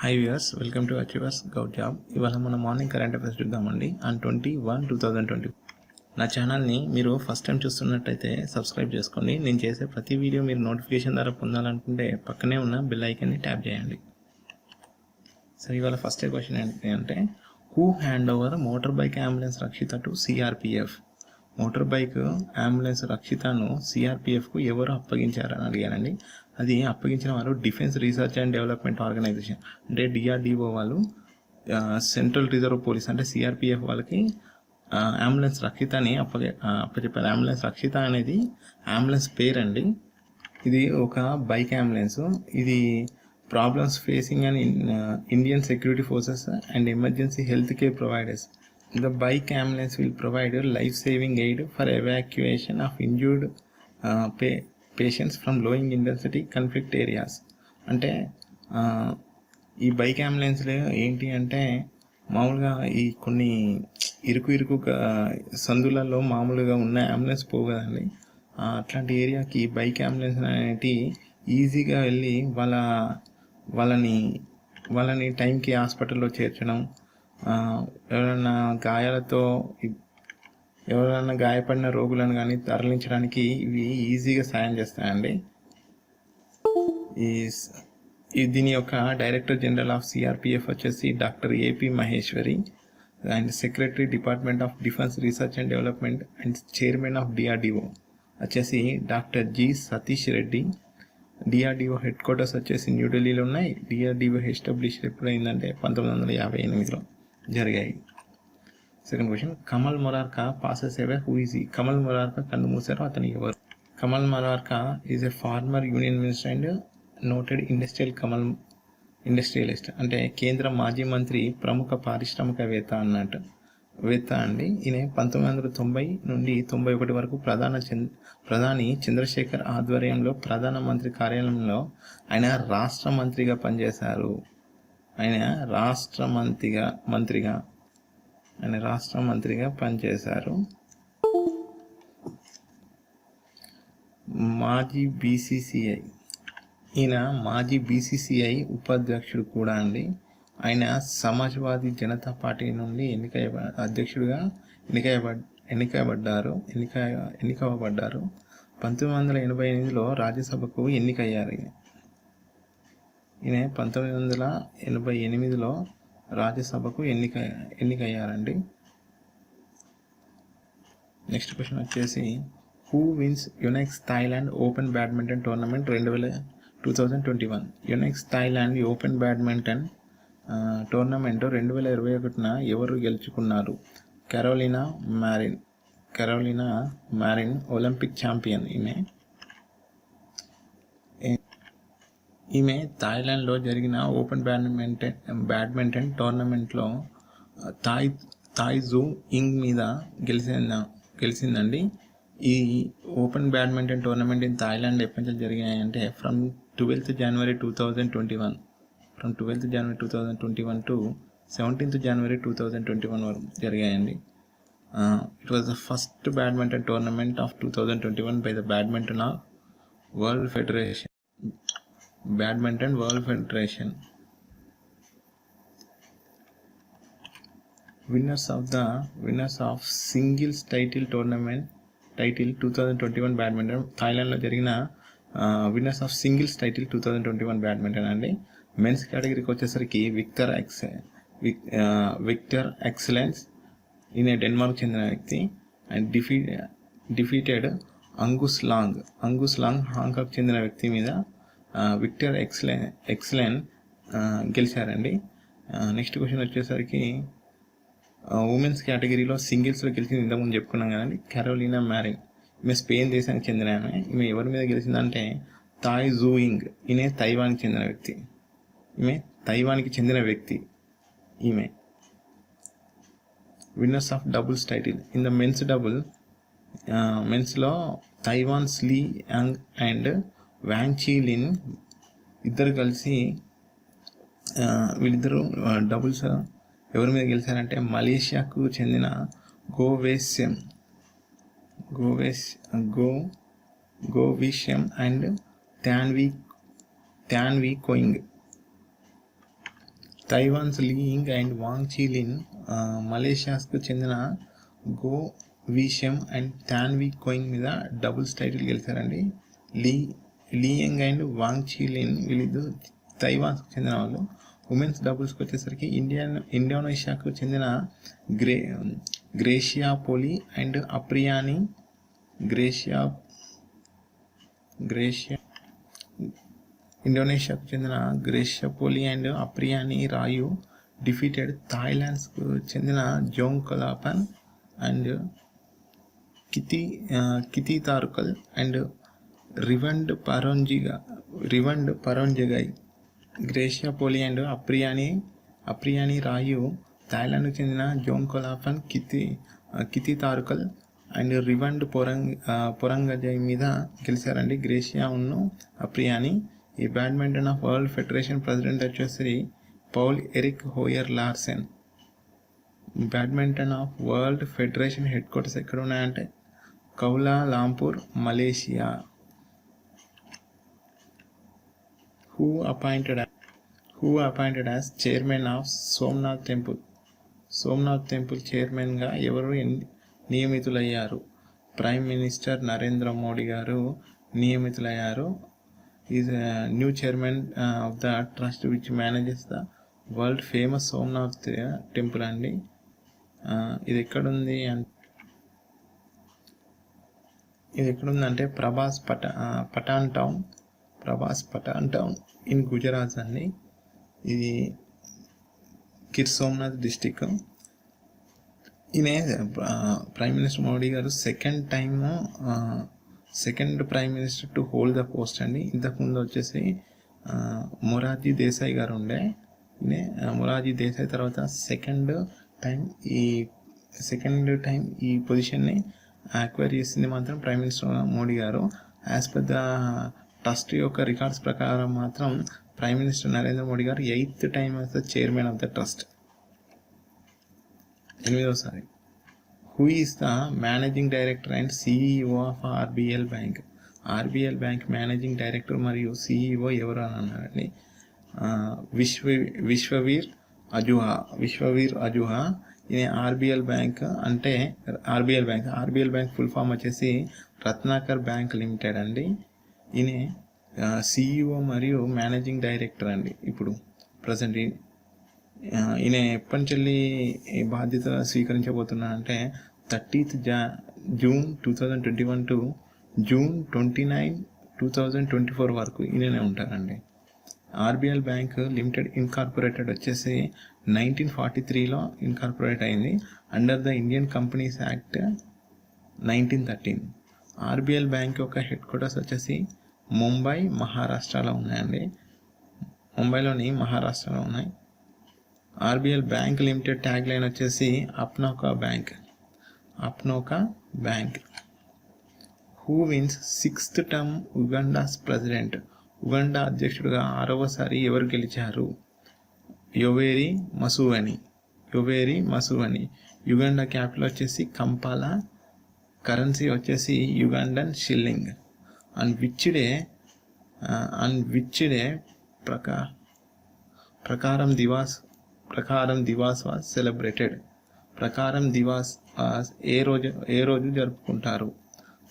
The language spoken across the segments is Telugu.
High viewers, welcome to achievers govt job. ఇవాళ మన మార్నింగ్ కరెంట్ అఫైర్స్ చూద్దామండి. ఆన్ 21/2020. నా ఛానల్ని మీరు ఫస్ట్ టైం చూస్తున్నట్టయితే సబ్స్క్రైబ్ చేసుకోండి. నేను చేసే ప్రతి వీడియో మీరు నోటిఫికేషన్ ద్వారా పొందాలనుకుంటే పక్కనే ఉన్న బెల్ ఐకాన్ని ట్యాప్ చేయండి. సరే, ఇవాళ ఫస్ట్ క్వశ్చన్ ఏంటి అంటే, who hand over motor bike ambulance Rakshita to CRPF? Motor bike ambulance రక్షితను సిఆర్పిఎఫ్కు ఎవరు అప్పగించారని అడిగానండి. అది అప్పగించిన వారు defence research and development organisation, అంటే డిఆర్డిఓ వాళ్ళు. సెంట్రల్ రిజర్వ్ పోలీస్ అంటే సిఆర్పిఎఫ్ వాళ్ళకి అంబులెన్స్ రక్షితని అప్పచెప్పారు. అంబులెన్స్ రక్షిత అనేది అంబులెన్స్ పేరండి. ఇది ఒక బైక్ అంబులెన్స్. ఇది problems facing and Indian security forces and emergency health care providers. The bike ambulance will provide life-saving aid for evacuation of injured patients from low intensity conflict areas. అంటే ఈ బైక్ అంబులెన్స్లో ఏంటి అంటే, మామూలుగా ఈ కొన్ని ఇరుకు సందులలో మామూలుగా ఉన్న అంబులెన్స్ పోగదండి. అట్లాంటి ఏరియాకి బైక్ అంబులెన్స్ అనేటి ఈజీగా వెళ్ళి వాళ్ళని టైంకి హాస్పిటల్లో చేర్చడం, ఎవరైనా గాయపడిన రోగులను కానీ తరలించడానికి ఇవి ఈజీగా సాయం చేస్తాయండి. దీని యొక్క డైరెక్టర్ జనరల్ ఆఫ్ సిఆర్పిఎఫ్ వచ్చేసి doctor AP Maheshwari, and secretary department of defence research and development and chairman of DRDO వచ్చేసి doctor G Satish Reddy. DRDO headquarters వచ్చేసి న్యూఢిల్లీలో ఉన్నాయి. డిఆర్డిఓ ఎస్టాబ్లిష్ ఎప్పుడైందంటే 1958లో జరిగాయి. Second question, Kamal Morarka passes away, who is he? Kamal Morarka కన్ను మూసారు, అతను ఎవరు? Kamal Morarka is a former union minister and noted industrialist. అంటే కేంద్ర మాజీ మంత్రి, ప్రముఖ పారిశ్రామికవేత్త అండి. ఈయన 1990 నుండి 91 వరకు ప్రధాని చంద్రశేఖర్ ఆధ్వర్యంలో ప్రధానమంత్రి కార్యాలయంలో ఆయన రాష్ట్ర మంత్రిగా పనిచేశారు. ఈయన మాజీ బీసీసీఐ ఉపాధ్యక్షుడు కూడా అండి. ఆయన సమాజ్వాదీ జనతా పార్టీ నుండి అధ్యక్షుడిగా ఎన్నికవబడ్డారు. 1988లో రాజ్యసభకు ఎన్నికయ్యారు. ఈయన 1988లో రాజ్యసభకు ఎన్నికయ్యారండి. నెక్స్ట్ క్వశ్చన్ వచ్చేసి, who wins Yonex Thailand open badminton tournament 2021? Yonex Thailand open badminton tournament 2021న ఎవరు గెలుచుకున్నారు? Carolina Marin Olympic champion. ఈమె థాయిలాండ్లో జరిగిన ఓపెన్ బ్యాడ్మింటన్ టోర్నమెంట్లో తాయ్ జూ ఇంగ్ మీద గెలిచిందండి. ఈ open badminton tournament in Thailand ఎప్పటి నుంచి జరిగాయంటే from 12th January 2021 to 17th January 2021 వరకు జరిగాయండి. It was the first badminton tournament of 2021 by the badminton world federation. Winners of singles title 2021 badminton. థాయిలాండ్లో జరిగిన winners of singles title 2021 badminton అండి. మెన్స్ కేటగిరీకి వచ్చేసరికి విక్టర్ ఎక్సలెన్స్, ఈయన డెన్మార్క్ చెందిన వ్యక్తి. And defeated Angus Long Hong Kong చెందిన వ్యక్తి మీద విక్టర్ ఎక్సలెన్ గెలిచారండి. నెక్స్ట్ క్వశ్చన్ వచ్చేసరికి, ఉమెన్స్ కేటగిరీలో సింగిల్స్లో గెలిచింది ఇంతకుముందు చెప్పుకున్నాం కదండి, కెరోలినా మారిన్. ఈమె స్పెయిన్ దేశానికి చెందిన ఆమె. ఈమె ఎవరి మీద గెలిచిందంటే తాయ్ జూ ఇంగ్. ఈమె తైవాన్కి చెందిన వ్యక్తి. ఈమె winners of doubles title in the మెన్స్లో Taiwan Lee Yang and Wang Chi Lin ఇద్దరు కలిసి వీళ్ళిద్దరూ డబుల్స్ ఎవరి మీద గెలిచారంటే మలేషియాకు చెందిన Goh V Shem and Tan Wee Kiong. Taiwan's Lee Ying and Wang Chi Lin, మలేషియాకు చెందిన Goh V Shem and Tan Wee Kiong మీద డబుల్స్ టైటిల్ గెలిచారండి. Lee Ying and Wang Chi Lin వీళ్ళు తైవాన్స్కు చెందిన వాళ్ళు. ఉమెన్స్ డబుల్స్కి వచ్చేసరికి ఇండోనేషియాకు చెందిన గ్రేషియా పోలి అండ్ అప్రియాని ఇండోనేషియాకు చెందిన గ్రేషియా పోలి అండ్ అప్రియాని రాయు డిఫీటెడ్ థాయిలాండ్స్కు చెందిన జోంగ్ కొలాపన్ అండ్ కితి తారుకల్ అండ్ రివండ్ పరోంజగై. గ్రేషియా పోలి అండ్ అప్రియాని రాయు థాయిలాండ్కు చెందిన జోంగ్ కొలాపన్, కితి తారుకల్ అండ్ రివండ్ పొరంగజై మీద గెలిచారండి గ్రేషియా ఉన్ను అప్రియాని. ఈ badminton of world federation president వచ్చేసి Poul Erik Hoyer Larsen. Badminton of world federation headquarters ఎక్కడ ఉన్నాయంటే Kuala Lumpur, Malaysia. Who appointed as chairman of Somnath temple చైర్మన్గా ఎవరు నియమితులయ్యారు? ప్రైమ్ మినిస్టర్ నరేంద్ర మోడీ గారు నియమితులయ్యారు. Is new chairman of the trust which manages the world famous Somnath temple అండి. ఇది ఎక్కడుందంటే ప్రభాస్ పఠాన్ టౌన్ ఇన్ గుజరాత్ అండి. ఇది గిర్ సోమనాథ్ డిస్టిక్. ఈయన ప్రైమ్ మినిస్టర్ మోడీ గారు second prime minister to hold the post అండి. ఇంతకుముందు వచ్చేసి మొరార్జీ దేశాయ్ గారు ఉండే. మొరార్జీ దేశాయ్ తర్వాత సెకండ్ టైం ఈ పొజిషన్ని అక్వైర్ చేసింది మాత్రం ప్రైమ్ మినిస్టర్ మోడీ గారు. యాజ్ పర్ ద ట్రస్ట్ యొక్క రికార్డ్స్ ప్రకారం మాత్రం ప్రైమ్ మినిస్టర్ నరేంద్ర మోడీ గారు 8th time as the chairman of the trust, 8వసారి. Who is the managing director and CEO of RBL bank? RBL bank managing director మరియు సిఇఓ ఎవరు అని అన్నారండి. విశ్వవీర్ అజుహా. ఈయన ఆర్బిఎల్ బ్యాంక్ ఫుల్ ఫామ్ వచ్చేసి రత్నాకర్ బ్యాంక్ లిమిటెడ్ అండి. ఈయన సిఇఓ మరియు మేనేజింగ్ డైరెక్టర్ అండి. ఇప్పుడు ప్రజెంట్ ఈయన ఎప్పటి నుంచి బాధ్యత స్వీకరించబోతున్నారంటే 30th జూన్ 2021 టు జూన్ 29, 2024 వరకు ఈయననే ఉంటారండి. ఆర్బిఎల్ బ్యాంక్ లిమిటెడ్ ఇన్కార్పొరేటెడ్ వచ్చేసి 1943లో ఇన్కార్పొరేట్ అయింది under the Indian companies act 1913. RBL bank యొక్క హెడ్ క్వార్టర్స్ వచ్చేసి ముంబై, మహారాష్ట్రలో ఉన్నాయండి. ముంబైలోని మహారాష్ట్రలో ఉన్నాయి. RBL bank limited tagline వచ్చేసి అప్నోకా bank. Who wins 6th term Uganda's president? Uganda అధ్యక్షుడిగా 6వసారి ఎవరు గెలిచారు? యోవేరి మసువని. యుగాండా క్యాపిటల్ వచ్చేసి కంపాలా, కరెన్సీ వచ్చేసి Ugandan shilling. And which day Parakram Diwas was celebrated? Parakram Diwas ఏ రోజు జరుపుకుంటారు?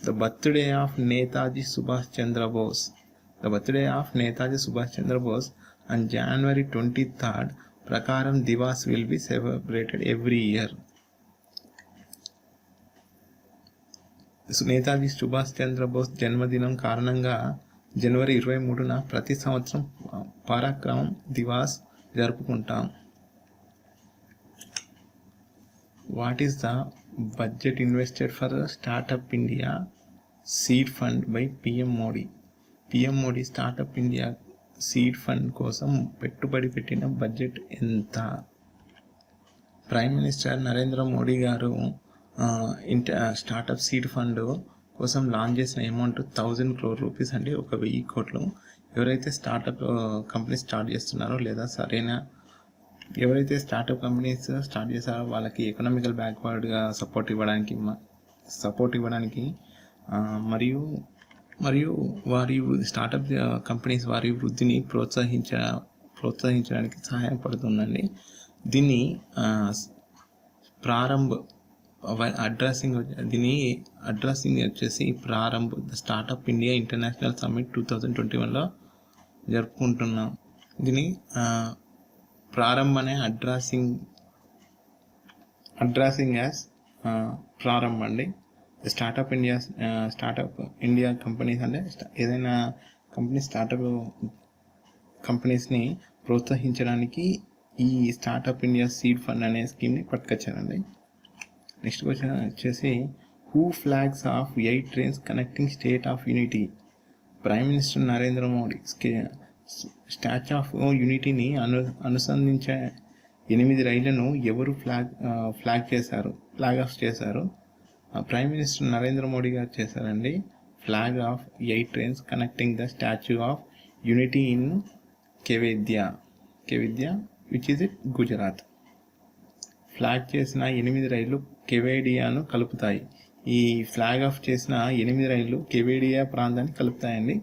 The birthday of Netaji Subhash Chandra Bose on January 23rd. Parakram Diwas will be celebrated every year. Netaji Subhash Chandrabose జన్మదినం కారణంగా జనవరి 23న ప్రతి సంవత్సరం పరాక్రమం దివాస్ జరుపుకుంటాం. What is the budget invested for startup India seed fund by PM Modi startup India seed fund కోసం పెట్టుబడి పెట్టిన బడ్జెట్ ఎంత? ప్రైమ్ మినిస్టర్ నరేంద్ర మోడీ గారు స్టార్టప్ సీడ్ ఫండ్ కోసం లాంచ్ చేసిన అమౌంట్ 1000 crore రూపీస్ అండి, 1000 కోట్లు. ఎవరైతే స్టార్టప్ కంపెనీస్ స్టార్ట్ చేస్తున్నారో లేదా ఎవరైతే స్టార్టప్ కంపెనీస్ స్టార్ట్ చేశారో వాళ్ళకి ఎకనామికల్ బ్యాక్వర్డ్గా సపోర్ట్ ఇవ్వడానికి మరియు వారి స్టార్టప్ కంపెనీస్ వారి వృద్ధిని ప్రోత్సహించడానికి సహాయపడుతుందండి. దీన్ని అడ్రస్సింగ్ వచ్చేసి Prarambh startup India international summit 2021లో జరుపుకుంటున్నాం. దీని ప్రారంభ్ అనే అడ్రస్సింగ్ యాజ్ ప్రారంభ్ అండి. స్టార్టప్ ఇండియా కంపెనీస్ అంటే ఏదైనా కంపెనీ స్టార్టప్ కంపెనీస్ని ప్రోత్సహించడానికి ఈ స్టార్టప్ ఇండియా సీడ్ ఫండ్ అనే స్కీమ్ని పట్టుకొచ్చారండి. నెక్స్ట్ క్వశ్చన్ వచ్చేసి who flags off 8 trains connecting state of unity? Prime minister Narendra Modi statue of యూనిటీని అనుసంధించే 8 రైళ్లను ఎవరు ఫ్లాగ్ ఆఫ్ చేశారు? ప్రైమ్ మినిస్టర్ నరేంద్ర మోడీ గారు చేశారండి. Flag off 8 trains connecting the statue of unity in Kevadia which is it Gujarat. Flag చేసిన 8 రైళ్లు కేవడియాను కలుపుతాయి. ఈ ఫ్లాగ్ ఆఫ్ చేసిన 8 రైళ్లు కేవడియా ప్రాంతాన్ని కలుపుతాయండి.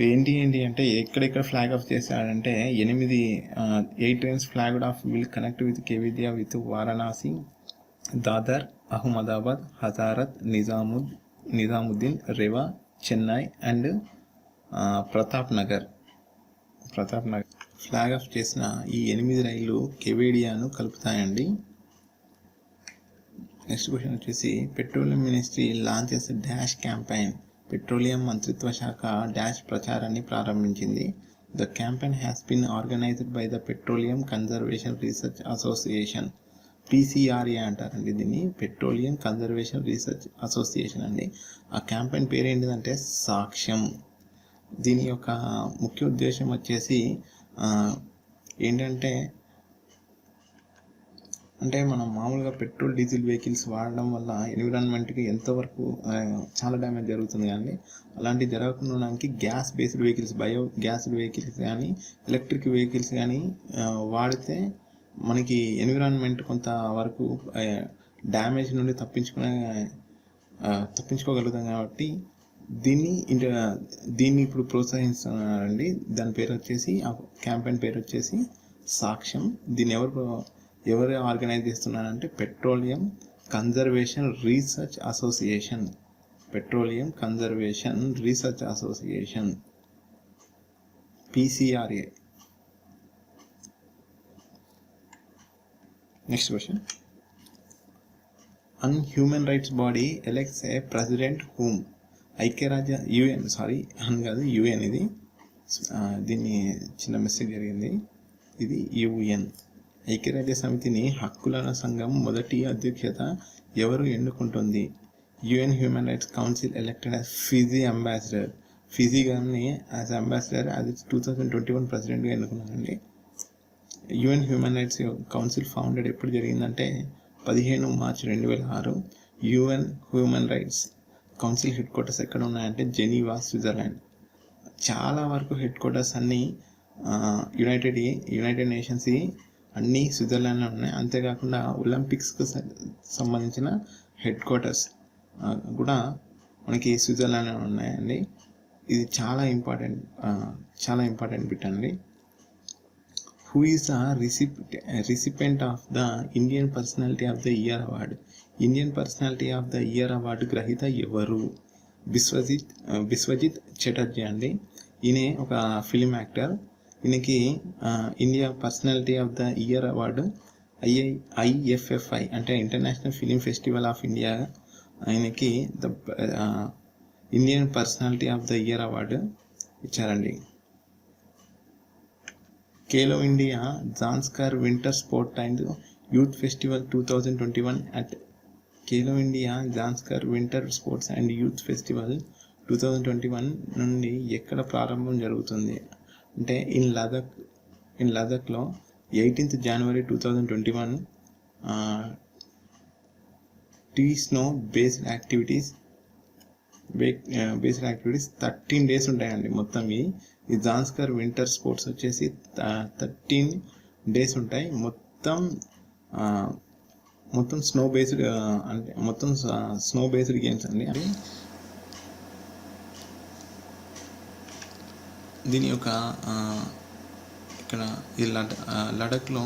ఏంటి అంటే ఎక్కడెక్కడ ఫ్లాగ్ ఆఫ్ చేశాడంటే 8 trains flag off will connect with Kevadia with Varanasi, Dadar, Ahmedabad, Hazrat Nizamuddin, Rewa, Chennai and Pratap Nagar. Flag off చేసిన ఈ 8 రైళ్లు కేవడియాను కలుపుతాయండి. నెక్స్ట్ క్వశ్చన్ వచ్చేసి petroleum ministry launches dash campaign. Petroleum మంత్రిత్వ శాఖ డాష్ ప్రచారాన్ని ప్రారంభించింది. The campaign has been organised by the petroleum conservation research association, PCRA అంటారండి దీన్ని, పెట్రోలియం కన్జర్వేషన్ రీసెర్చ్ అసోసియేషన్ అండి. ఆ క్యాంపెయిన్ పేరు ఏంటిదంటే సాక్ష్యం. దీని యొక్క ముఖ్య ఉద్దేశం వచ్చేసి ఏంటంటే మనం మామూలుగా పెట్రోల్ డీజిల్ వెహికల్స్ వాడడం వల్ల ఎన్విరాన్మెంట్కి ఎంతవరకు చాలా డ్యామేజ్ జరుగుతుంది. కానీ అలాంటివి జరగకుండా ఉండడానికి gas based vehicles, bio gassed vehicles కానీ ఎలక్ట్రిక్ వెహికల్స్ కానీ వాడితే మనకి ఎన్విరాన్మెంట్ కొంతవరకు డ్యామేజ్ నుండి తప్పించుకోగలుగుతాం. కాబట్టి దీన్ని ఇప్పుడు ప్రోత్సహిస్తున్నారండి. దాని పేరు వచ్చేసి, ఆ క్యాంపెయిన్ పేరు వచ్చేసి సాక్ష్యం. దీన్ని ఎవరు ఆర్గనైజ్ చేస్తున్నారంటే petroleum conservation research association, PCRA. Next question, UN human rights body elects a president whom? UN ఇది, దీన్ని చిన్న మిస్టేక్ జరిగింది. ఇది UN. ఐక్యరాజ్య సమితిని హక్కుల సంఘం మొదటి అధ్యక్షత ఎవరు ఎన్నుకుంటుంది? UN human rights council elected as Fiji ambassador. Fiji గారిని యాజ్ అంబాసిడర్ అది 2021 ప్రెసిడెంట్గా ఎన్నుకున్నారండి. UN human rights council founded ఎప్పుడు జరిగిందంటే 15 మార్చి 2006. UN human rights council head quarters ఎక్కడ ఉన్నాయంటే జెనీవా, స్విట్జర్లాండ్. చాలా వరకు హెడ్ క్వార్టర్స్ అన్నీ యునైటెడ్ నేషన్స్ అన్నీ స్విట్జర్లాండ్లో ఉన్నాయి. అంతేకాకుండా ఒలింపిక్స్కి సంబంధించిన హెడ్ క్వార్టర్స్ కూడా మనకి స్విట్జర్లాండ్లో ఉన్నాయండి. ఇది చాలా ఇంపార్టెంట్ బిట్ అండి. Who is the recipient of the Indian personality of the year award? Indian personality of the year award గ్రహీత ఎవరు? బిస్వజిత్ చటర్జీ అండి. ఈయన ఒక ఫిలిం యాక్టర్. ఈయనకి India personality of the year award IFFI అంటే international film festival of India ఆయనకి the Indian personality of the year award ఇచ్చారండి. Khelo India Zanskar winter sport and youth festival 2021 at Khelo India Zanskar winter sports and youth festival 2021 నుండి ఎక్కడ ప్రారంభం జరుగుతుంది అంటే ఇన్ లదాఖ్లో 18th January 2021. Snow based activities 13 days ఉంటాయండి. మొత్తం ఈ జాన్స్కర్ వింటర్ స్పోర్ట్స్ వచ్చేసి 13 days ఉంటాయి. మొత్తం స్నో బేస్డ్ అంటే స్నో బేస్డ్ గేమ్స్ అండి. దీని యొక్క ఇక్కడ ఈ లడఖ్లో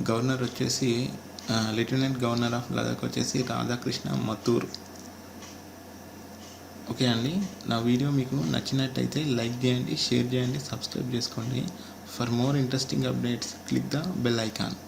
గవర్నర్ వచ్చేసి లెఫ్టినెంట్ గవర్నర్ ఆఫ్ లడఖ్ వచ్చేసి రాధాకృష్ణ మథూర్. ఓకే అండి, నా వీడియో మీకు నచ్చినట్టయితే లైక్ చేయండి, షేర్ చేయండి, సబ్స్క్రైబ్ చేసుకోండి. For more interesting updates click the bell icon.